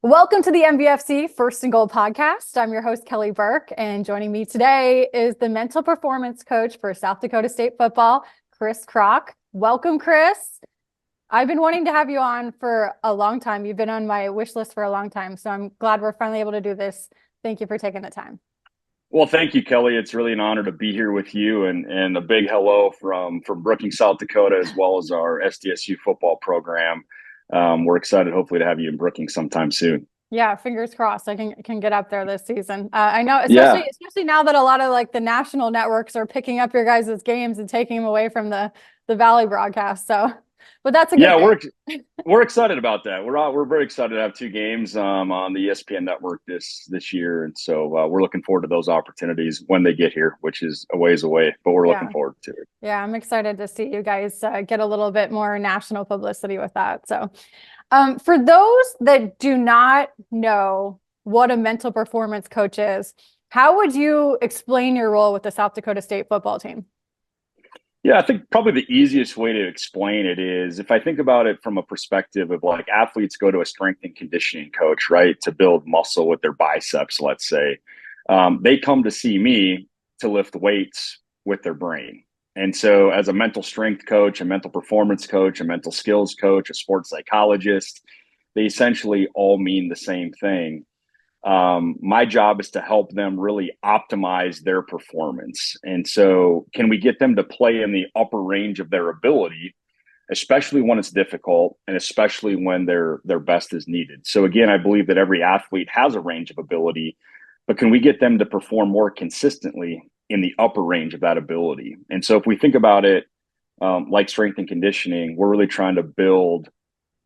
Welcome to the MVFC First Goal Podcast. I'm your host, Kelly Burke, and joining me today is the mental performance coach for South Dakota State football, Kris Kracht. Welcome, Kris. I've been wanting to have you on for a long time. You've been on my wish list for a long time, so I'm glad we're finally able to do this. Thank you for taking the time. Well, thank you, Kelly. It's really an honor to be here with you, and a big hello from Brookings, South Dakota, as well as our SDSU football program. We're excited, hopefully, to have you in Brookings sometime soon. Yeah, fingers crossed. I can get up there this season. I know, Yeah. especially now that a lot of like the national networks are picking up your guys' games and taking them away from the Valley broadcast. So, but that's a good thing. We're excited about that. We're very excited to have two games on the ESPN network this year, and so we're looking forward to those opportunities when they get here, which is a ways away, but we're looking forward to it. Yeah, I'm excited to see you guys get a little bit more national publicity with that. So, for those that do not know what a mental performance coach is, how would you explain your role with the South Dakota State football team? Yeah, I think probably the easiest way to explain it is if I think about it from a perspective of like athletes go to a strength and conditioning coach, right, to build muscle with their biceps, let's say. They come to see me to lift weights with their brain. And so as a mental strength coach, a mental performance coach, a mental skills coach, a sports psychologist, they essentially all mean the same thing. My job is to help them really optimize their performance. And so can we get them to play in the upper range of their ability, especially when it's difficult and especially when their best is needed? So again, I believe that every athlete has a range of ability, but can we get them to perform more consistently in the upper range of that ability? And so if we think about it like strength and conditioning, we're really trying to build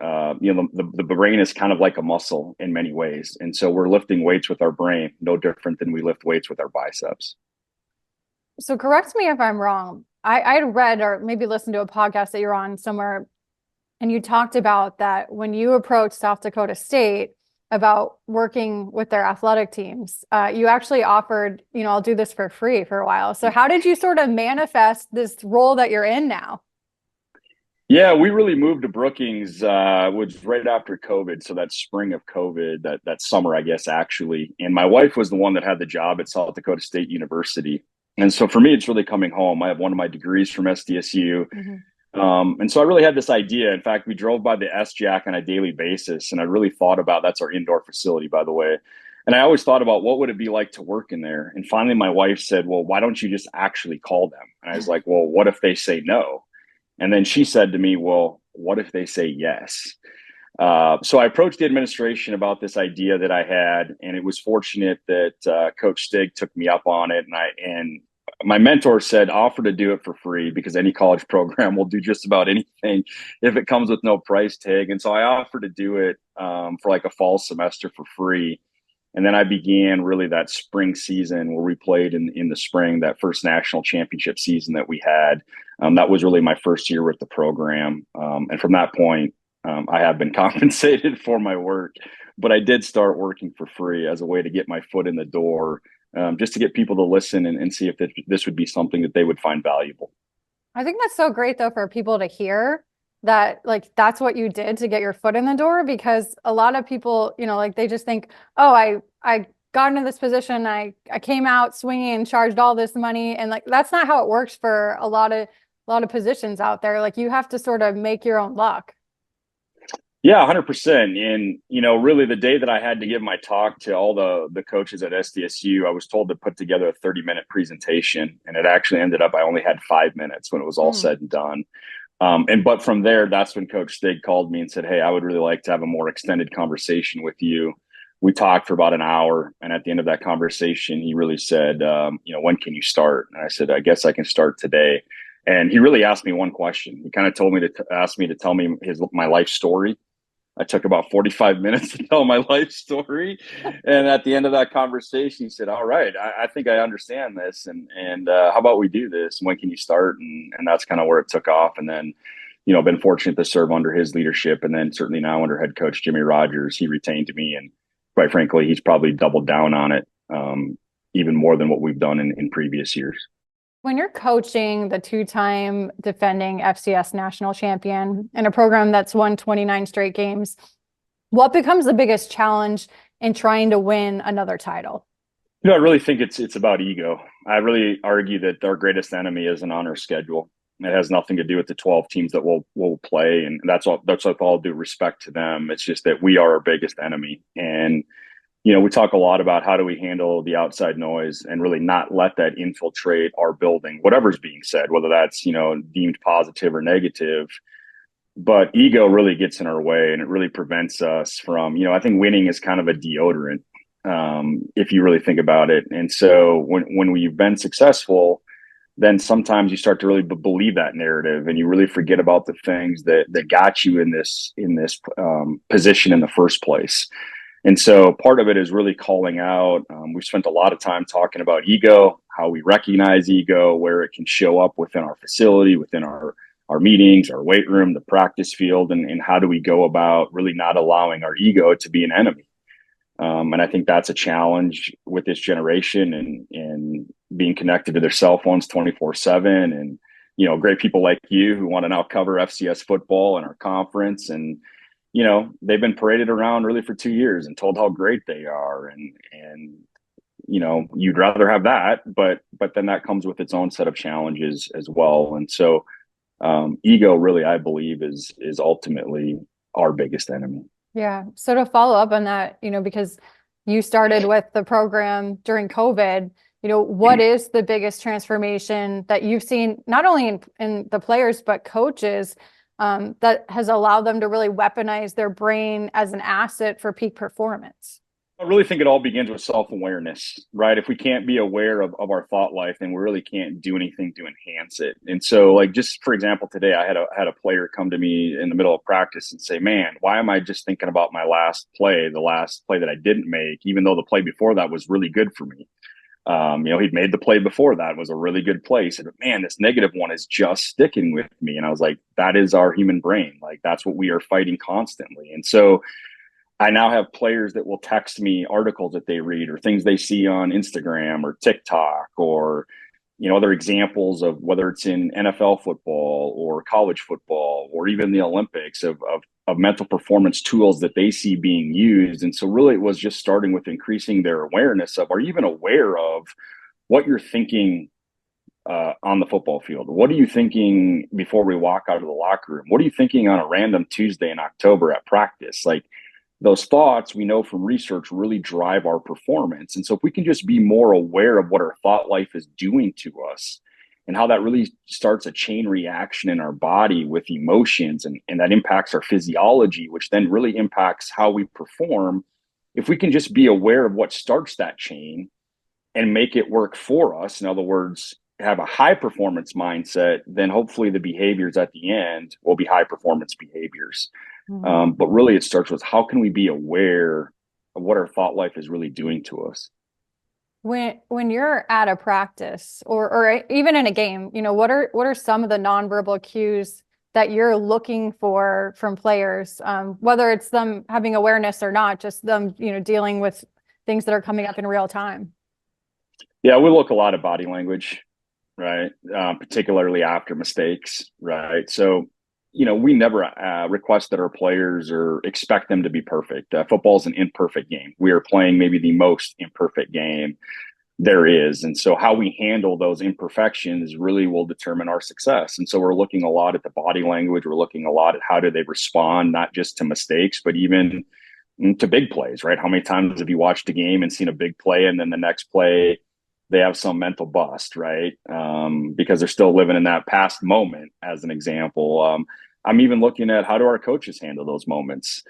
the brain is kind of like a muscle in many ways. And so we're lifting weights with our brain, no different than we lift weights with our biceps. So correct me if I'm wrong. I had read or maybe listened to a podcast that you're on somewhere, and you talked about that when you approached South Dakota State about working with their athletic teams, you actually offered, I'll do this for free for a while. So how did you sort of manifest this role that you're in now? Yeah, we really moved to Brookings, was right after COVID. So that spring of COVID, that summer, I guess, actually. And my wife was the one that had the job at South Dakota State University. And so for me, it's really coming home. I have one of my degrees from SDSU. And so I really had this idea. In fact, we drove by the SJAC on a daily basis. And I really thought about, that's our indoor facility, by the way. And I always thought about what would it be like to work in there? And finally, my wife said, well, why don't you just actually call them? And I was like, well, what if they say no? And then she said to me, well, what if they say yes? So I approached the administration about this idea that I had, and it was fortunate that Coach Stig took me up on it. And my mentor said, offer to do it for free because any college program will do just about anything if it comes with no price tag. And so I offered to do it for like a fall semester for free. And then I began really that spring season where we played in the spring, that first national championship season that we had. That was really my first year with the program. And from that point, I have been compensated for my work, but I did start working for free as a way to get my foot in the door, just to get people to listen and see if this would be something that they would find valuable. I think that's so great, though, for people to hear that, like, that's what you did to get your foot in the door, because a lot of people, like they just think, oh, I got into this position. I came out swinging and charged all this money. And like, that's not how it works for a lot of positions out there. Like, you have to sort of make your own luck. Yeah, 100%. And, really the day that I had to give my talk to all the coaches at SDSU, I was told to put together a 30-minute presentation. And it actually ended up, I only had 5 minutes when it was all said and done. But from there, that's when Coach Stig called me and said, hey, I would really like to have a more extended conversation with you. We talked for about an hour. And at the end of that conversation, he really said, when can you start? And I said, I guess I can start today. And he really asked me one question. He kind of told me to ask me to tell me my life story. I took about 45 minutes to tell my life story. And at the end of that conversation, he said, all right, I think I understand this. And how about we do this? When can you start? And that's kind of where it took off. And then, been fortunate to serve under his leadership. And then certainly now under head coach Jimmy Rogers, he retained me. And quite frankly, he's probably doubled down on it even more than what we've done in previous years. When you're coaching the two-time defending FCS national champion in a program that's won 29 straight games, What becomes the biggest challenge in trying to win another title? I really think it's about ego. I really argue that our greatest enemy isn't on our schedule. It has nothing to do with the 12 teams that will play, and that's with all due respect to them. It's just that we are our biggest enemy, and we talk a lot about how do we handle the outside noise and really not let that infiltrate our building, whatever's being said, whether that's deemed positive or negative. But ego really gets in our way, and it really prevents us from. I think winning is kind of a deodorant, if you really think about it. And so when we've been successful, then sometimes you start to really believe that narrative, and you really forget about the things that got you in this position in the first place. And so part of it is really calling out. We've spent a lot of time talking about ego, how we recognize ego, where it can show up within our facility, within our meetings, our weight room, the practice field, and how do we go about really not allowing our ego to be an enemy. And I think that's a challenge with this generation, and being connected to their cell phones 24/7, and great people like you who want to now cover FCS football in our conference, and they've been paraded around really for 2 years and told how great they are, and you'd rather have that, but then that comes with its own set of challenges as well. And so ego really, I believe, is ultimately our biggest enemy. Yeah. So to follow up on that, because you started with the program during COVID, what is the biggest transformation that you've seen, not only in the players, but coaches, that has allowed them to really weaponize their brain as an asset for peak performance? I really think it all begins with self-awareness, right? If we can't be aware of our thought life, then we really can't do anything to enhance it. And so, like, just for example, today I had a player come to me in the middle of practice and say, man, why am I just thinking about my last play, the last play that I didn't make, even though the play before that was really good for me? He'd made the play before that, was a really good play. He said, man, this negative one is just sticking with me. And I was like, that is our human brain. Like, that's what we are fighting constantly. And so I now have players that will text me articles that they read or things they see on Instagram or TikTok, or other examples of whether it's in NFL football or college football or even the Olympics of mental performance tools that they see being used. And so really it was just starting with increasing their awareness of, are you even aware of what you're thinking on the football field? What are you thinking before we walk out of the locker room? What are you thinking on a random Tuesday in October at practice? Like, those thoughts, we know from research, really drive our performance. And so if we can just be more aware of what our thought life is doing to us and how that really starts a chain reaction in our body with emotions, and that impacts our physiology, which then really impacts how we perform. If we can just be aware of what starts that chain and make it work for us, in other words, have a high performance mindset, then hopefully the behaviors at the end will be high performance behaviors. But really it starts with, how can we be aware of what our thought life is really doing to us? When you're at a practice or even in a game, what are some of the nonverbal cues that you're looking for from players, whether it's them having awareness or not, just them, dealing with things that are coming up in real time? Yeah, we look a lot at body language, right? Particularly after mistakes, right? So we never request that our players or expect them to be perfect. Football is an imperfect game. We are playing maybe the most imperfect game there is. And so how we handle those imperfections really will determine our success. And so we're looking a lot at the body language. We're looking a lot at how do they respond, not just to mistakes, but even to big plays, right? How many times have you watched a game and seen a big play, and then the next play they have some mental bust, right? Because they're still living in that past moment, as an example. I'm even looking at how do our coaches handle those moments,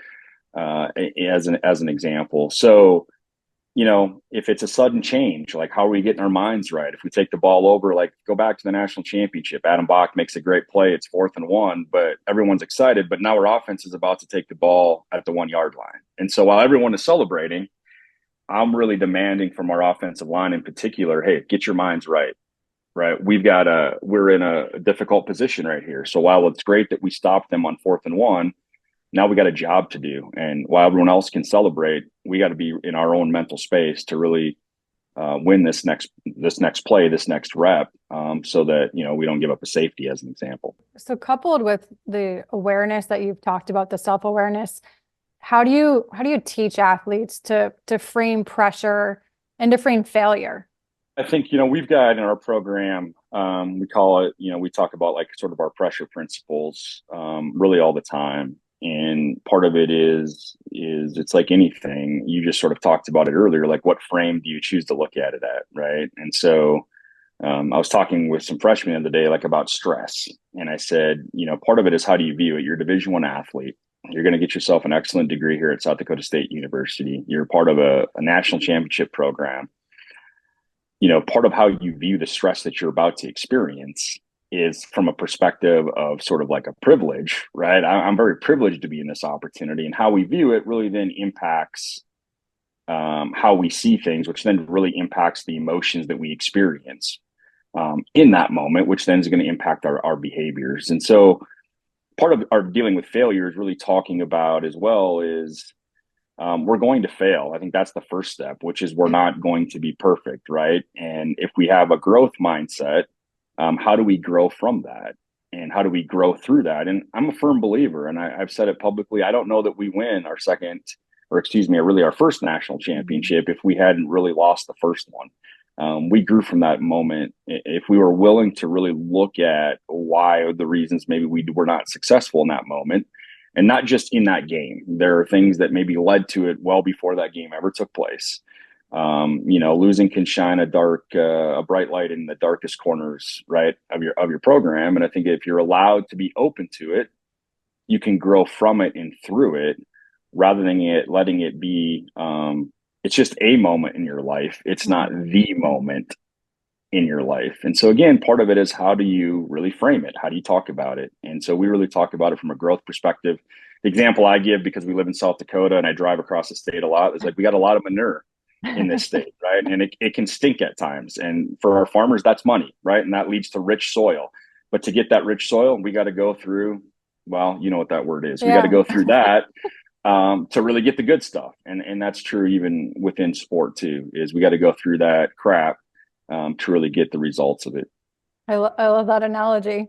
as an example. So, if it's a sudden change, like, how are we getting our minds right? If we take the ball over, like, go back to the national championship, Adam Bach makes a great play. It's 4th and 1, but everyone's excited. But now our offense is about to take the ball at the 1-yard line. And so while everyone is celebrating, I'm really demanding from our offensive line in particular, hey, get your minds right, right? We're in a difficult position right here. So while it's great that we stopped them on 4th and 1, now we got a job to do. And while everyone else can celebrate, we got to be in our own mental space to really win this next play, this next rep, so that, we don't give up a safety, as an example. So coupled with the awareness that you've talked about, the self-awareness, How do you teach athletes to frame pressure and to frame failure? I think, we've got in our program, we call it, we talk about like sort of our pressure principles, really all the time. And part of it is it's like anything. You just sort of talked about it earlier, like what frame do you choose to look at it at, right? And so I was talking with some freshmen the other day, like about stress. And I said, part of it is how do you view it? You're a Division I athlete. You're going to get yourself an excellent degree here at South Dakota State University. You're part of a national championship program. Part of how you view the stress that you're about to experience is from a perspective of sort of like a privilege, right? I'm very privileged to be in this opportunity, and how we view it really then impacts how we see things, which then really impacts the emotions that we experience in that moment, which then is going to impact our behaviors. And so part of our dealing with failure is really talking about as well is we're going to fail. I think that's the first step, which is we're not going to be perfect, right? And if we have a growth mindset, how do we grow from that? And how do we grow through that? And I'm a firm believer, and I've said it publicly, I don't know that we win our second, or excuse me, really our first national championship if we hadn't really lost the first one. We grew from that moment. If we were willing to really look at why the reasons maybe we were not successful in that moment, and not just in that game, there are things that maybe led to it well before that game ever took place. Losing can shine a bright light in the darkest corners, right, of your program. And I think if you're allowed to be open to it, you can grow from it and through it, rather than letting it be. It's just a moment in your life. It's not the moment in your life. And so again, part of it is how do you really frame it? How do you talk about it? And so we really talk about it from a growth perspective. The example I give, because we live in South Dakota and I drive across the state a lot, is like we got a lot of manure in this state, right? And it can stink at times. And for our farmers, that's money, right? And that leads to rich soil. But to get that rich soil, we got to go through, well, you know what that word is. We got to go through that to really get the good stuff. And that's true even within sport too, is we got to go through that crap to really get the results of it. I love that analogy.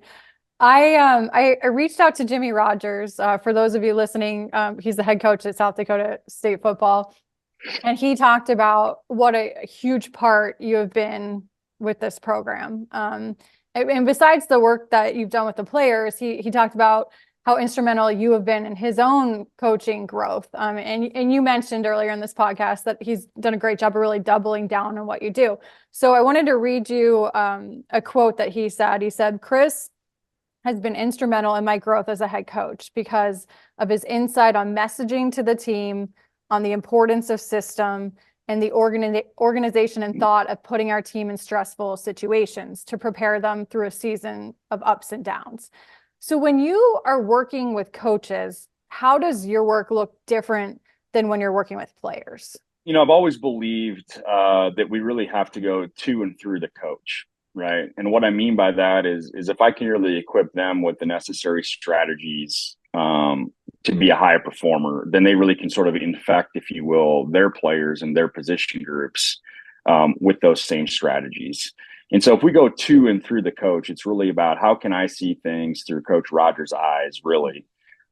I reached out to Jimmy Rogers. For those of you listening, he's the head coach at South Dakota State football. And he talked about what a huge part you have been with this program. And besides the work that you've done with the players, he talked about how instrumental you have been in his own coaching growth. And you mentioned earlier in this podcast that he's done a great job of really doubling down on what you do. So I wanted to read you a quote that he said. He said, "Kris has been instrumental in my growth as a head coach because of his insight on messaging to the team, on the importance of system, and the organization and thought of putting our team in stressful situations to prepare them through a season of ups and downs." So when you are working with coaches, how does your work look different than when you're working with players? I've always believed that we really have to go to and through the coach, right? And what I mean by that is if I can really equip them with the necessary strategies to be a high performer, then they really can sort of infect, if you will, their players and their position groups with those same strategies. And so if we go to and through the coach, it's really about how can I see things through Coach Rogers' eyes, really.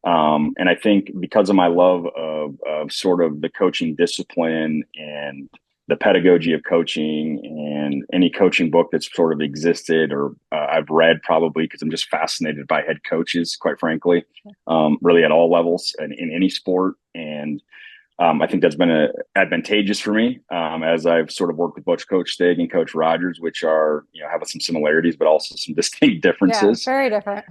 And I think because of my love of sort of the coaching discipline and the pedagogy of coaching and any coaching book that's sort of existed or I've read, probably because I'm just fascinated by head coaches, quite frankly, really at all levels and in any sport. And I think that's been advantageous for me as I've sort of worked with both Coach Stig and Coach Rogers, which are, have some similarities, but also some distinct differences. Yeah, very different.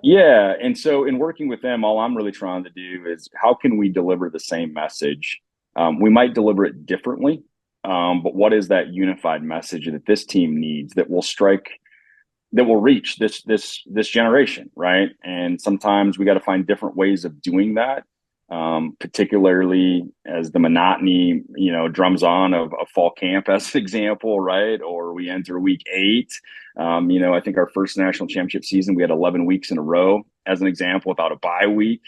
Yeah. And so in working with them, all I'm really trying to do is how can we deliver the same message? We might deliver it differently, but what is that unified message that this team needs that will reach this generation, right? And sometimes we got to find different ways of doing that. Particularly as the monotony, drums on of fall camp as an example, right? Or we enter week 8. I think our first national championship season, we had 11 weeks in a row as an example without a bye week.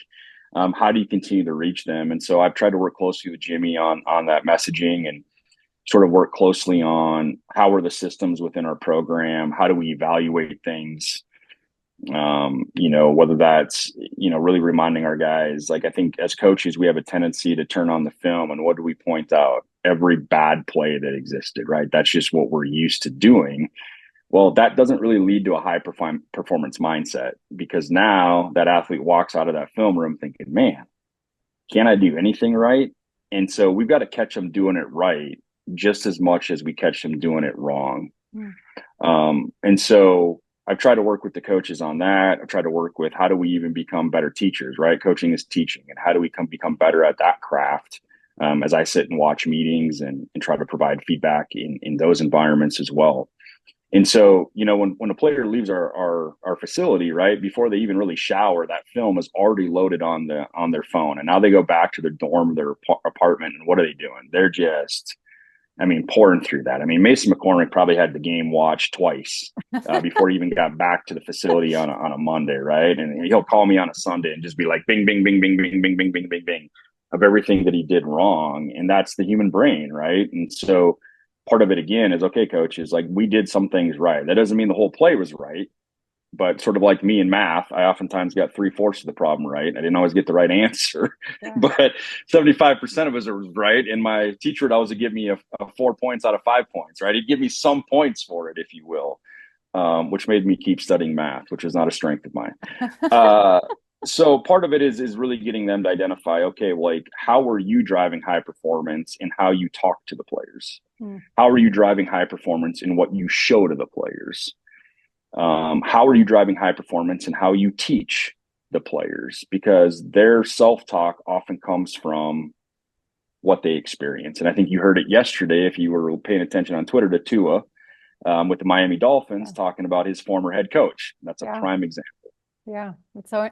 How do you continue to reach them? And so I've tried to work closely with Jimmy on that messaging and sort of work closely on how are the systems within our program? How do we evaluate things? Whether that's, really reminding our guys, like I think as coaches, we have a tendency to turn on the film and what do we point out? Every bad play that existed, right? That's just what we're used to doing. Well, that doesn't really lead to a high performance mindset because now that athlete walks out of that film room thinking, man, can I do anything right? And so we've got to catch them doing it right just as much as we catch them doing it wrong. And so I've tried to work with the coaches on that. I've tried to work with how do we even become better teachers, right? Coaching is teaching. And how do we become better at that craft as I sit and watch meetings and try to provide feedback in those environments as well. And so, when a player leaves our facility, right, before they even really shower, that film is already loaded on their phone. And now they go back to their dorm, their apartment, and what are they doing? They're just, pouring through that. Mason McCormick probably had the game watched twice before he even got back to the facility on a Monday, right? And he'll call me on a Sunday and just be like, bing, bing, bing, bing, bing, bing, bing, bing, bing, bing, of everything that he did wrong. And that's the human brain, right? And so part of it again is, okay, coach, is like we did some things right. That doesn't mean the whole play was right, but sort of like me in math, I oftentimes got 3/4 of the problem right. I didn't always get the right answer, but 75% of it was right. And my teacher would always give me a 4 points out of 5 points, right? He'd give me some points for it, if you will, which made me keep studying math, which is not a strength of mine. So part of it is really getting them to identify, okay, like how are you driving high performance in how you talk to the players? How are you driving high performance in what you show to the players? How are you driving high performance in how you teach the players? Because their self-talk often comes from what they experience. And I think you heard it yesterday, if you were paying attention on Twitter, to Tua with the Miami Dolphins talking about his former head coach. That's a prime example. Yeah. So,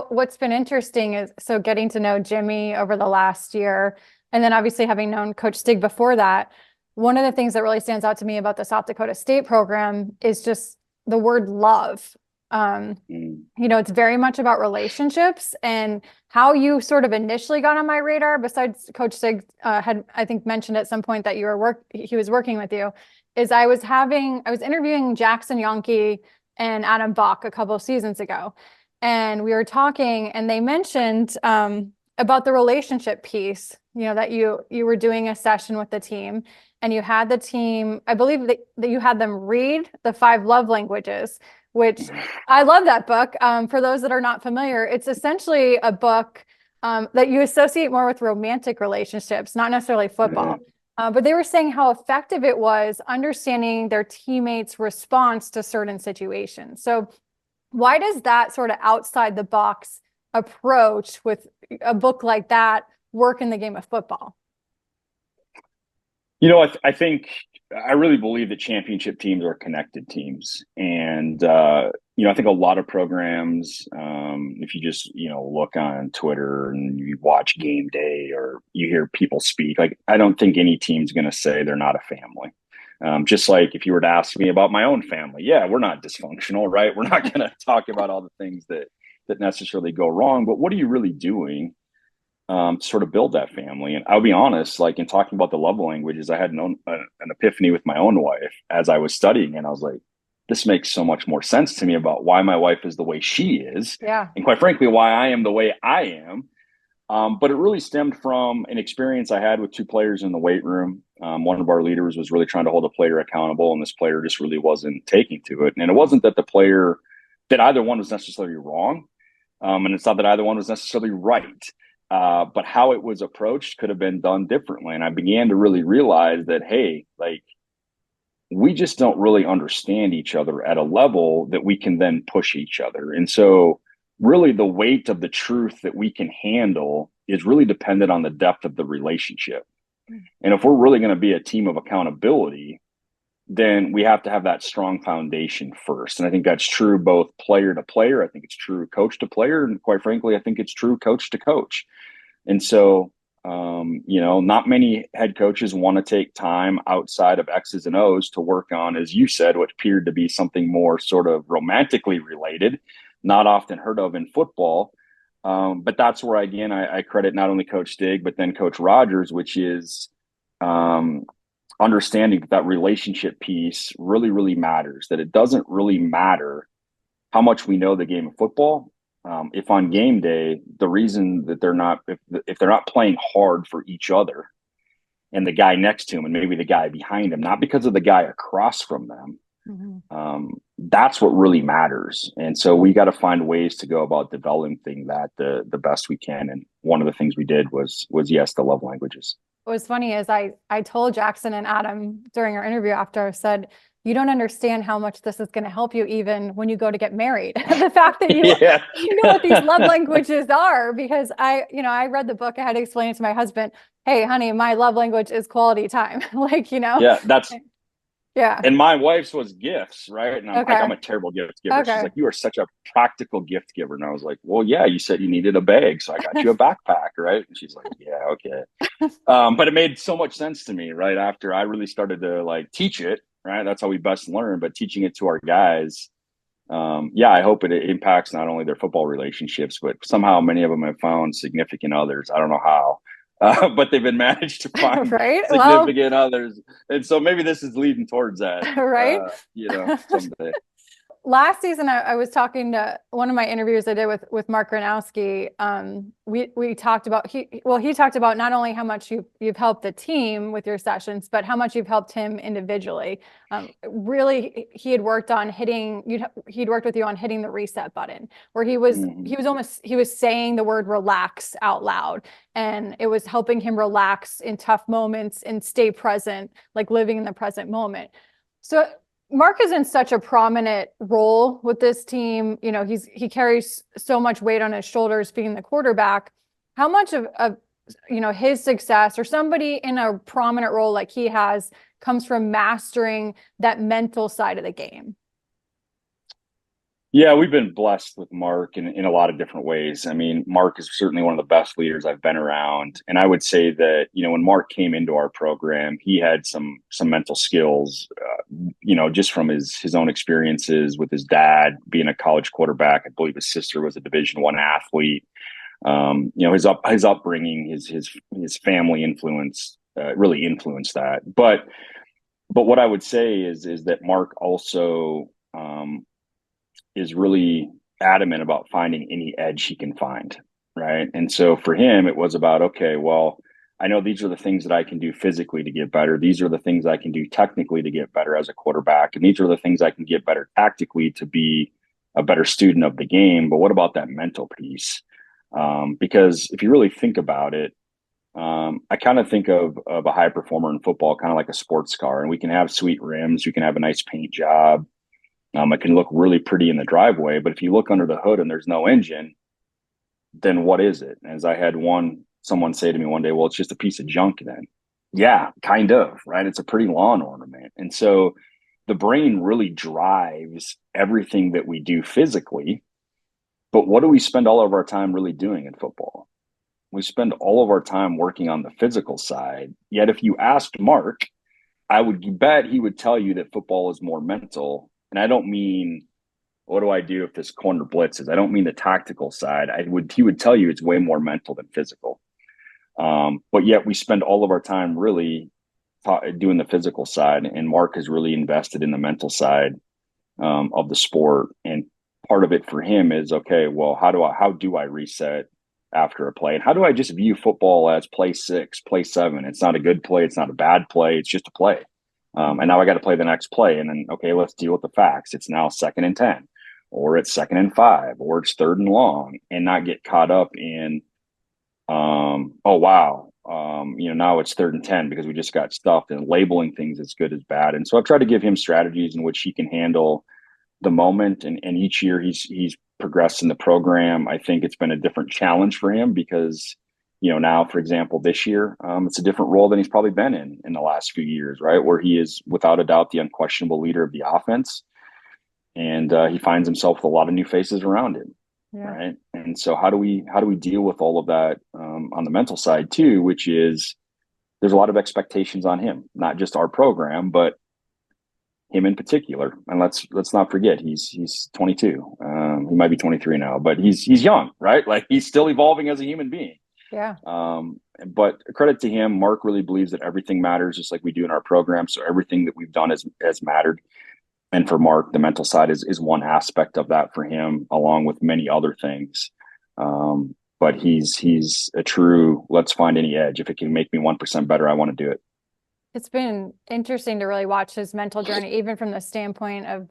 what's been interesting is getting to know Jimmy over the last year, and then obviously having known Coach Stig before that, one of the things that really stands out to me about the South Dakota State program is just the word love. It's very much about relationships, and how you sort of initially got on my radar, besides Coach Stig had, I think, mentioned at some point that he was working with you, is I was interviewing Jackson Yonke and Adam Bach a couple of seasons ago. And we were talking, and they mentioned about the relationship piece, that you were doing a session with the team, and you had the team, I believe that you had them read the 5 love languages, which I love that book. For those that are not familiar, it's essentially a book that you associate more with romantic relationships, not necessarily football. But they were saying how effective it was understanding their teammates' response to certain situations. So why does that sort of outside the box approach with a book like that work in the game of football? I think I really believe that championship teams are connected teams. And, I think a lot of programs, if you just, look on Twitter and you watch Game Day or you hear people speak, like, I don't think any team's going to say they're not a family. Just like if you were to ask me about my own family, yeah, we're not dysfunctional, right? We're not going to talk about all the things that necessarily go wrong, but what are you really doing to sort of build that family? And I'll be honest, like in talking about the love languages, I had an epiphany with my own wife as I was studying, and I was like, this makes so much more sense to me about why my wife is the way she is. Yeah. And quite frankly, why I am the way I am. But it really stemmed from an experience I had with 2 players in the weight room. One of our leaders was really trying to hold a player accountable, and this player just really wasn't taking to it. And it wasn't that either one was necessarily wrong. And it's not that either one was necessarily right. But how it was approached could have been done differently. And I began to really realize that, hey, like, we just don't really understand each other at a level that we can then push each other. And so really the weight of the truth that we can handle is really dependent on the depth of the relationship. And if we're really going to be a team of accountability, then we have to have that strong foundation first. And I think that's true both player to player. I think it's true coach to player. And quite frankly, I think it's true coach to coach. And so, not many head coaches want to take time outside of X's and O's to work on, as you said, what appeared to be something more sort of romantically related, not often heard of in football. But that's where, again, I credit not only Coach Stig, but then Coach Rogers, which is understanding that relationship piece really, really matters, that it doesn't really matter how much we know the game of football. If on game day, the reason that if they're not playing hard for each other and the guy next to him and maybe the guy behind him, not because of the guy across from them, that's what really matters. And so we got to find ways to go about developing that the best we can. And one of the things we did was yes, the love languages. What was funny is I told Jackson and Adam during our interview after, I said, you don't understand how much this is going to help you even when you go to get married. The fact that you know what these love languages are, because I read the book. I had to explain it to my husband. Hey, honey, my love language is quality time. Yeah. And my wife's was gifts, right? And I'm a terrible gift giver. She's like, you are such a practical gift giver. And I was like, well, yeah, you said you needed a bag, so I got you a backpack, right? And she's like, yeah, okay. But it made so much sense to me, right? After I really started to teach it, right? That's how we best learn, but teaching it to our guys. I hope it impacts not only their football relationships, but somehow many of them have found significant others. I don't know how. But they've been managed to find significant others. And so maybe this is leading towards that, right? Someday. Last season, I was talking to one of my interviews I did with Mark Gronowski. We talked about, he talked about not only how much you've helped the team with your sessions, but how much you've helped him individually. Really, he'd worked with you on hitting the reset button, where he was saying the word relax out loud, and it was helping him relax in tough moments and stay present, like living in the present moment. So Mark is in such a prominent role with this team. He carries so much weight on his shoulders being the quarterback. How much of his success, or somebody in a prominent role like he has, comes from mastering that mental side of the game? Yeah, we've been blessed with Mark in a lot of different ways. I mean, Mark is certainly one of the best leaders I've been around. And I would say that, when Mark came into our program, he had some mental skills, just from his own experiences with his dad being a college quarterback. I believe his sister was a Division I athlete. His upbringing, his family influence really influenced that. But what I would say is that Mark also is really adamant about finding any edge he can find, right? And so for him, it was about, okay, well, I know these are the things that I can do physically to get better. These are the things I can do technically to get better as a quarterback. And these are the things I can get better tactically to be a better student of the game. But what about that mental piece? Because if you really think about it, I kind of think of a high performer in football, kind of like a sports car, and we can have sweet rims. We can have a nice paint job. It can look really pretty in the driveway, but if you look under the hood and there's no engine, then what is it? As I had someone say to me one day, well, it's just a piece of junk then. Yeah, kind of, right? It's a pretty lawn ornament. And so the brain really drives everything that we do physically. But what do we spend all of our time really doing in football? We spend all of our time working on the physical side. Yet if you asked Mark, I would bet he would tell you that football is more mental. And I don't mean, what do I do if this corner blitzes? I don't mean the tactical side. He would tell you it's way more mental than physical. But yet we spend all of our time really doing the physical side. And Mark has really invested in the mental side of the sport. And part of it for him is, okay, well, how do I reset after a play? And how do I just view football as play 6, play 7? It's not a good play. It's not a bad play. It's just a play. And now I got to play the next play. And then, okay, let's deal with the facts. It's now 2nd and 10, or it's 2nd and 5, or it's 3rd and long, and not get caught up in, oh, wow. Now it's 3rd and 10 because we just got stuffed, and labeling things as good as bad. And so I've tried to give him strategies in which he can handle the moment. And each year he's progressed in the program. I think it's been a different challenge for him because, now, for example, this year, it's a different role than he's probably been in the last few years, right? Where he is without a doubt the unquestionable leader of the offense. And he finds himself with a lot of new faces around him. Yeah. Right. And so how do we deal with all of that on the mental side too, which is there's a lot of expectations on him, not just our program, but him in particular. And let's not forget he's 22. He might be 23 now, but he's young, right? Like he's still evolving as a human being. Yeah. But credit to him, Mark really believes that everything matters just like we do in our program. So everything that we've done has mattered. And for Mark, the mental side is one aspect of that for him, along with many other things. But he's a true, let's find any edge. If it can make me 1% better, I want to do it. It's been interesting to really watch his mental journey, even from the standpoint of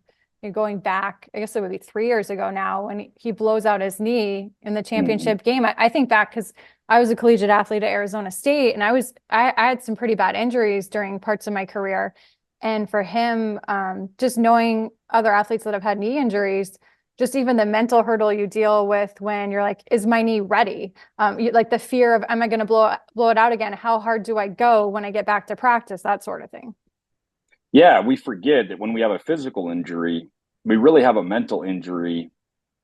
going back, I guess it would be 3 years ago now, when he blows out his knee in the championship game. I think back because I was a collegiate athlete at Arizona State, and I had some pretty bad injuries during parts of my career. And for him, just knowing other athletes that have had knee injuries, just even the mental hurdle you deal with when you're like, is my knee ready? Like the fear of, am I going to blow it out again? How hard do I go when I get back to practice? That sort of thing. Yeah, we forget that when we have a physical injury, we really have a mental injury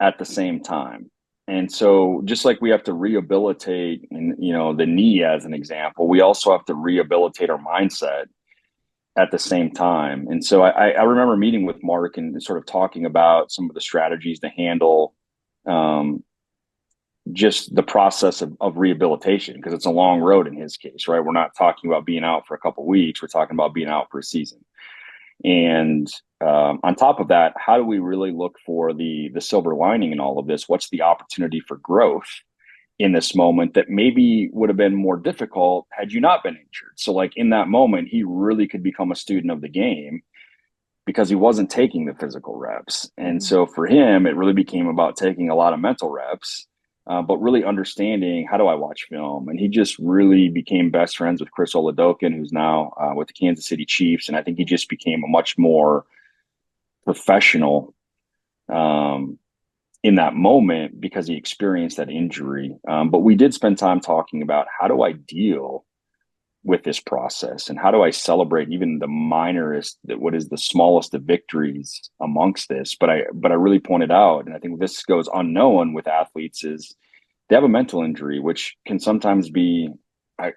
at the same time. And so just like we have to rehabilitate, and the knee as an example, we also have to rehabilitate our mindset at the same time. And so I remember meeting with Mark and sort of talking about some of the strategies to handle just the process of rehabilitation, because it's a long road in his case, right? We're not talking about being out for a couple of weeks. We're talking about being out for a season. And on top of that, how do we really look for the silver lining in all of this? What's the opportunity for growth in this moment that maybe would have been more difficult had you not been injured? So like in that moment, he really could become a student of the game because he wasn't taking the physical reps. And so for him, it really became about taking a lot of mental reps, but really understanding, how do I watch film? And he just really became best friends with Chris Oladokin, who's now with the Kansas City Chiefs. And I think he just became a much more professional in that moment because he experienced that injury. But we did spend time talking about, how do I deal with this process, and how do I celebrate even the minorest, what is the smallest of victories amongst this? But I really pointed out, and I think this goes unknown with athletes, is they have a mental injury, which can sometimes be,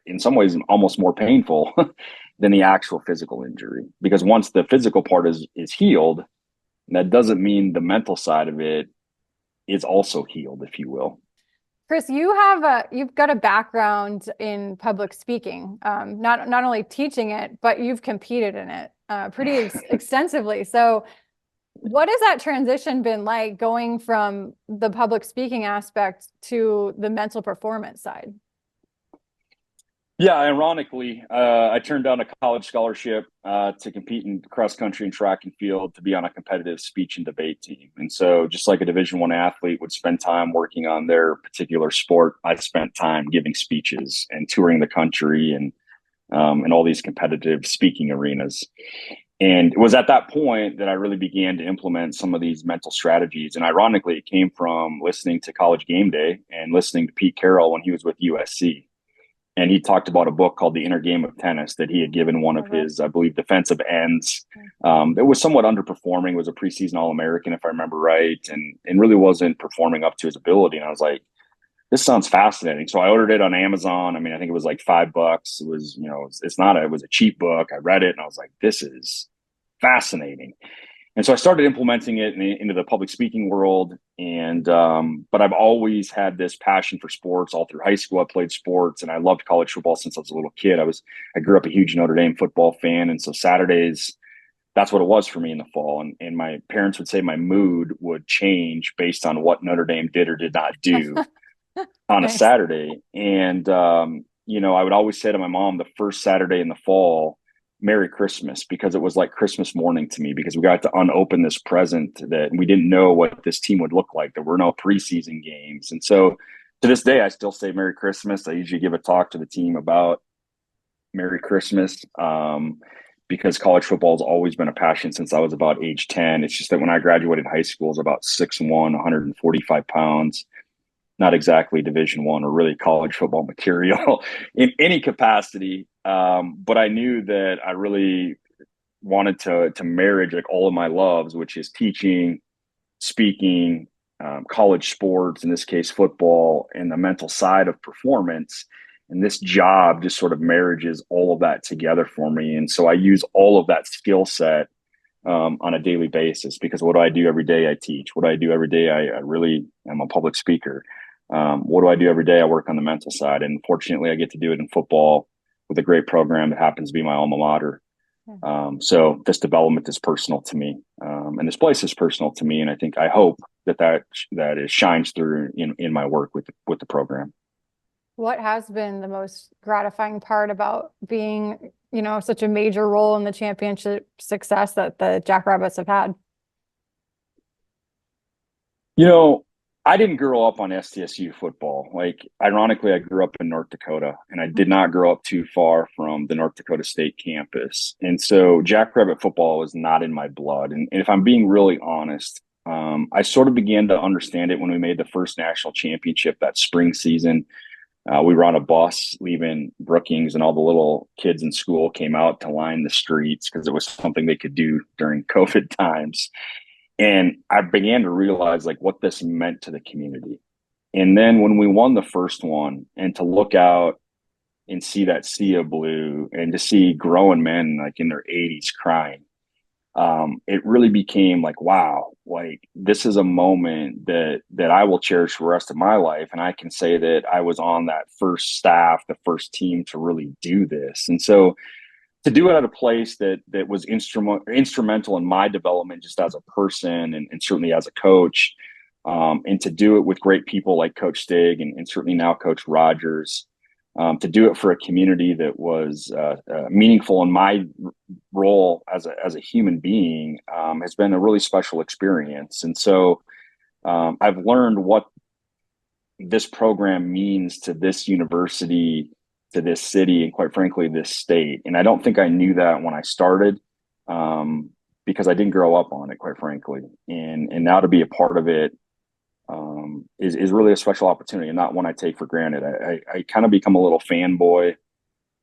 in some ways, almost more painful than the actual physical injury. Because once the physical part is healed, that doesn't mean the mental side of it is also healed, if you will. Kris, you've got a background in public speaking, not only teaching it, but you've competed in it pretty extensively. So what has that transition been like, going from the public speaking aspect to the mental performance side? Yeah, ironically, I turned down a college scholarship to compete in cross country and track and field, to be on a competitive speech and debate team. And so, just like a Division I athlete would spend time working on their particular sport, I spent time giving speeches and touring the country and in all these competitive speaking arenas. And it was at that point that I really began to implement some of these mental strategies. And ironically, it came from listening to College Game Day and listening to Pete Carroll when he was with USC. And he talked about a book called The Inner Game of Tennis that he had given one of his, I believe, defensive ends. It was somewhat underperforming, was a preseason All-American, if I remember right, and really wasn't performing up to his ability. And I was like, this sounds fascinating. So I ordered it on Amazon. I mean, I think it was like $5. It was, it was a cheap book. I read it and I was like, this is fascinating. And so I started implementing it into the public speaking world. And, but I've always had this passion for sports. All through high school, I played sports, and I loved college football since I was a little kid. I grew up a huge Notre Dame football fan. And so Saturdays, that's what it was for me in the fall. And my parents would say my mood would change based on what Notre Dame did or did not do on a Saturday. And, I would always say to my mom, the first Saturday in the fall, Merry Christmas, because it was like Christmas morning to me, because we got to unopen this present that we didn't know what this team would look like. There were no preseason games. And so to this day, I still say Merry Christmas. I usually give a talk to the team about Merry Christmas because college football has always been a passion since I was about age 10. It's just that when I graduated high school, I was about 6'1", 145 pounds. Not exactly Division I or really college football material in any capacity. But I knew that I really wanted to marriage like all of my loves, which is teaching, speaking, college sports, in this case, football, and the mental side of performance. And this job just sort of marriages all of that together for me. And so I use all of that skill set on a daily basis, because what do I do every day? I teach. What do I do every day? I really am a public speaker. What do I do every day? I work on the mental side. And fortunately, I get to do it in football with a great program that happens to be my alma mater. So this development is personal to me, and this place is personal to me. And I hope that it shines through in my work with the program. What has been the most gratifying part about being, such a major role in the championship success that the Jackrabbits have had? I didn't grow up on SDSU football. Like, ironically, I grew up in North Dakota, and I did not grow up too far from the North Dakota State campus. And so Jackrabbit football was not in my blood. And if I'm being really honest, I sort of began to understand it when we made the first national championship that spring season. We were on a bus leaving Brookings, and all the little kids in school came out to line the streets because it was something they could do during COVID times. And I began to realize like what this meant to the community. And then when we won the first one, and to look out and see that sea of blue, and to see grown men like in their 80s crying, it really became like, wow, like this is a moment that I will cherish for the rest of my life. And I can say that I was on that first staff, the first team to really do this. And so to do it at a place that was instrumental in my development just as a person, and certainly as a coach, and to do it with great people like Coach Stig, and certainly now Coach Rogers, to do it for a community that was meaningful in my role as a human being, has been a really special experience. And so I've learned what this program means to this university, to this city, and quite frankly, this state. And I don't think I knew that when I started, because I didn't grow up on it, quite frankly. And now to be a part of it is really a special opportunity, and not one I take for granted. I kind of become a little fanboy,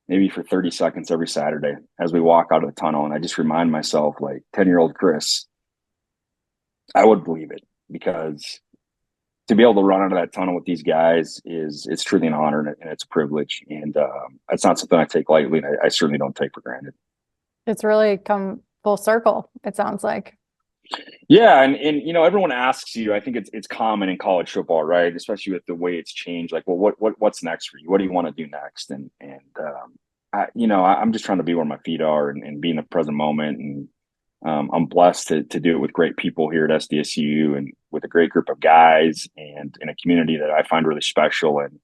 maybe for 30 seconds every Saturday as we walk out of the tunnel. And I just remind myself, like, 10-year-old Kris, I would believe it, because to be able to run out of that tunnel with these guys it's truly an honor, and it's a privilege. And it's not something I take lightly, and I certainly don't take for granted. It's really come full circle, it sounds like. Yeah. And everyone asks you, I think it's common in college football, right? Especially with the way it's changed. Like, well, what's next for you? What do you want to do next? And I'm just trying to be where my feet are, and be in the present moment. And I'm blessed to do it with great people here at SDSU, and with a great group of guys, and in a community that I find really special. And,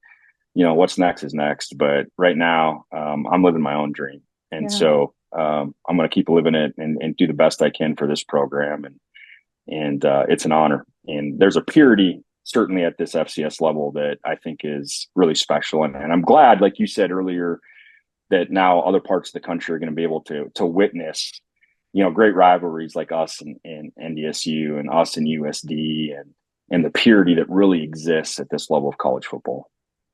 what's next is next. But right now, I'm living my own dream. And so I'm going to keep living it, and do the best I can for this program. And it's an honor. And there's a purity, certainly at this FCS level, that I think is really special. And I'm glad, like you said earlier, that now other parts of the country are going to be able to witness great rivalries like us and NDSU, and us and USD, and the purity that really exists at this level of college football.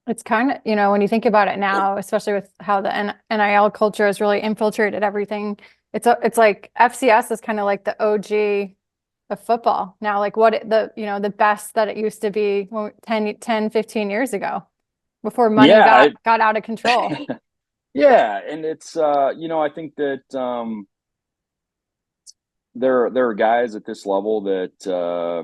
It's kind of, when you think about it now, especially with how the NIL culture has really infiltrated everything, it's like FCS is kind of like the OG of football now, like the best that it used to be 10, 15 years ago, before money got out of control. Yeah. And it's, I think that, there are guys at this level that I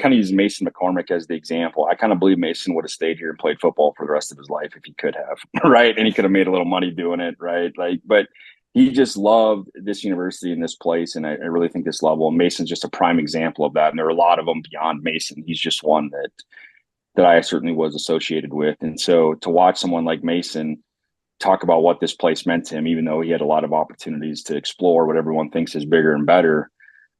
kind of use Mason McCormick as the example. I kind of believe Mason would have stayed here and played football for the rest of his life if he could have, right? And he could have made a little money doing it, right? But he just loved this university and this place, and I really think this level. And Mason's just a prime example of that. And there are a lot of them beyond Mason. He's just one that I certainly was associated with. And so to watch someone like Mason talk about what this place meant to him, even though he had a lot of opportunities to explore what everyone thinks is bigger and better.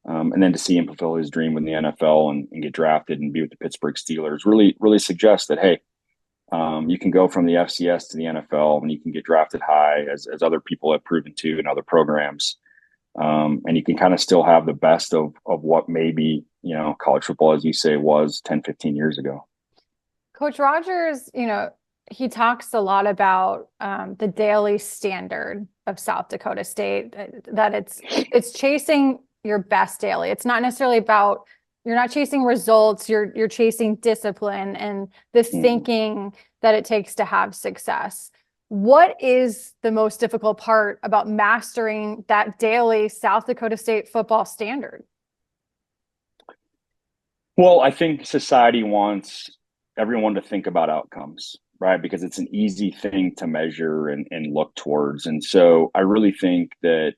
And then to see him fulfill his dream in the NFL, and get drafted and be with the Pittsburgh Steelers really, really suggests that, hey, you can go from the FCS to the NFL, and you can get drafted high, as other people have proven to in other programs. And you can kind of still have the best of what maybe, college football, as you say, was 10, 15 years ago. Coach Rogers, he talks a lot about the daily standard of South Dakota State, that it's chasing your best daily. It's not necessarily about, you're not chasing results, you're chasing discipline and the thinking that it takes to have success. What is the most difficult part about mastering that daily South Dakota State football standard? Well, I think society wants everyone to think about outcomes. right? Because it's an easy thing to measure and look towards. And so I really think that,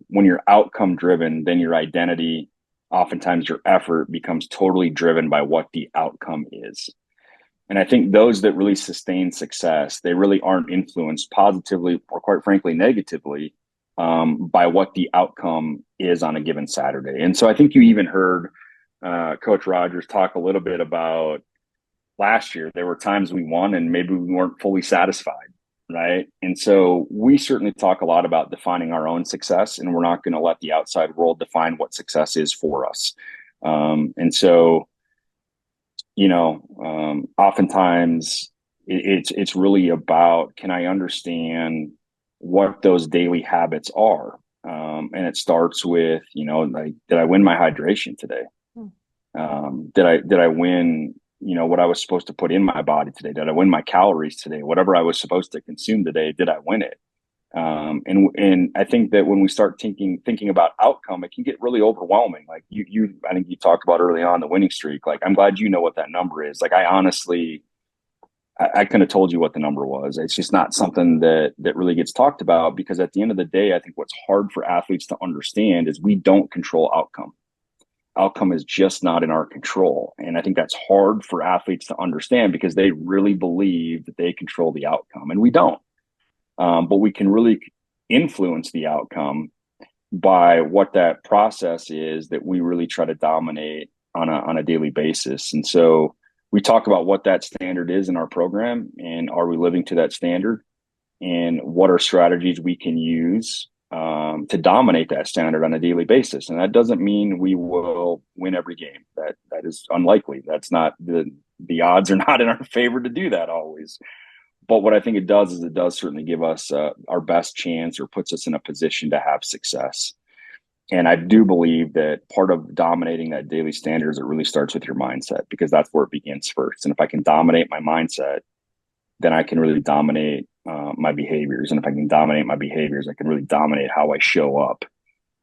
when you're outcome driven, then your identity, oftentimes your effort becomes totally driven by what the outcome is. And I think those that really sustain success, they really aren't influenced positively or, quite frankly, negatively by what the outcome is on a given Saturday. And so I think you even heard Coach Rogers talk a little bit about last year. There were times we won and maybe we weren't fully satisfied, right? And so we certainly talk a lot about defining our own success, and we're not going to let the outside world define what success is for us. And so, oftentimes it's really about, can I understand what those daily habits are? And it starts with, like, did I win my hydration today? Did I win, what I was supposed to put in my body today? Did I win my calories today? Whatever I was supposed to consume today, did I win it? And I think that when we start thinking about outcome, it can get really overwhelming. Like I think you talked about early on the winning streak. Like, I'm glad you know what that number is. Like, I honestly, I couldn't have told you what the number was. It's just not something that really gets talked about, because at the end of the day, I think what's hard for athletes to understand is we don't control outcome. Outcome is just not in our control. And I think that's hard for athletes to understand, because they really believe that they control the outcome, and we don't. But we can really influence the outcome by what that process is that we really try to dominate on a daily basis. And so we talk about what that standard is in our program, and are we living to that standard, and what are strategies we can use to dominate that standard on a daily basis. And that doesn't mean we will win every game. That is unlikely. That's not the odds are not in our favor to do that always. But what I think it does is it does certainly give us our best chance, or puts us in a position to have success. And I do believe that part of dominating that daily standard is it really starts with your mindset, because that's where it begins first. And if I can dominate my mindset, then I can really dominate my behaviors. And if I can dominate my behaviors, I can really dominate how I show up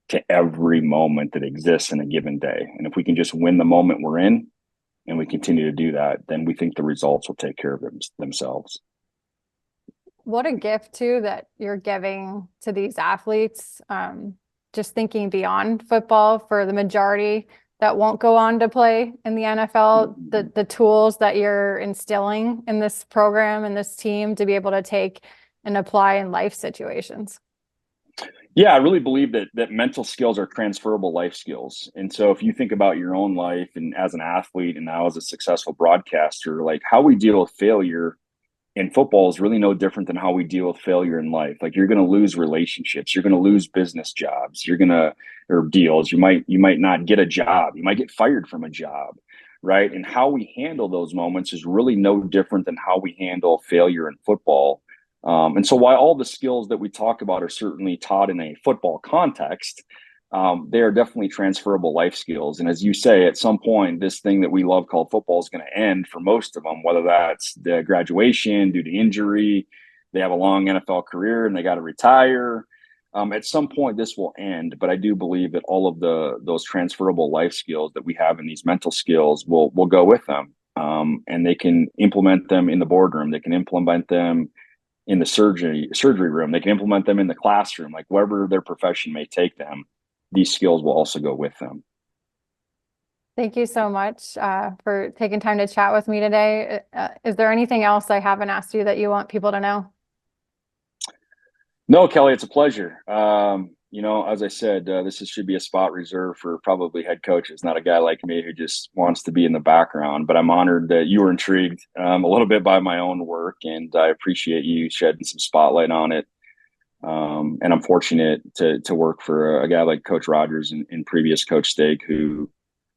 to every moment that exists in a given day. And if we can just win the moment we're in, and we continue to do that, then we think the results will take care of themselves. What a gift too that you're giving to these athletes. Just thinking beyond football, for the majority that won't go on to play in the NFL, the tools that you're instilling in this program and this team to be able to take and apply in life situations. Yeah, I really believe that mental skills are transferable life skills. And so if you think about your own life, and as an athlete and now as a successful broadcaster, like, how we deal with failure in football is really no different than how we deal with failure in life. Like, you're going to lose relationships, you're going to lose business jobs, or deals. You might not get a job, you might get fired from a job, right? And how we handle those moments is really no different than how we handle failure in football. And so while all the skills that we talk about are certainly taught in a football context, they are definitely transferable life skills. And as you say, at some point, this thing that we love called football is going to end for most of them, whether that's the graduation due to injury, they have a long NFL career and they got to retire. At some point, this will end. But I do believe that all of those transferable life skills that we have in these mental skills will go with them. And they can implement them in the boardroom. They can implement them in the surgery room. They can implement them in the classroom, like wherever their profession may take them. These skills will also go with them. Thank you so much for taking time to chat with me today. Is there anything else I haven't asked you that you want people to know? No, Kelly, it's a pleasure. As I said, this should be a spot reserved for probably head coaches, not a guy like me who just wants to be in the background. But I'm honored that you were intrigued a little bit by my own work, and I appreciate you shedding some spotlight on it. And I'm fortunate to work for a guy like Coach Rogers and previous Coach Stake, who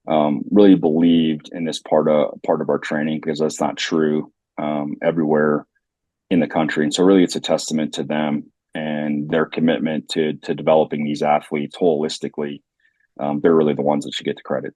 really believed in this part of our training, because that's not true everywhere in the country. And so really it's a testament to them and their commitment to developing these athletes holistically. They're really the ones that should get the credit.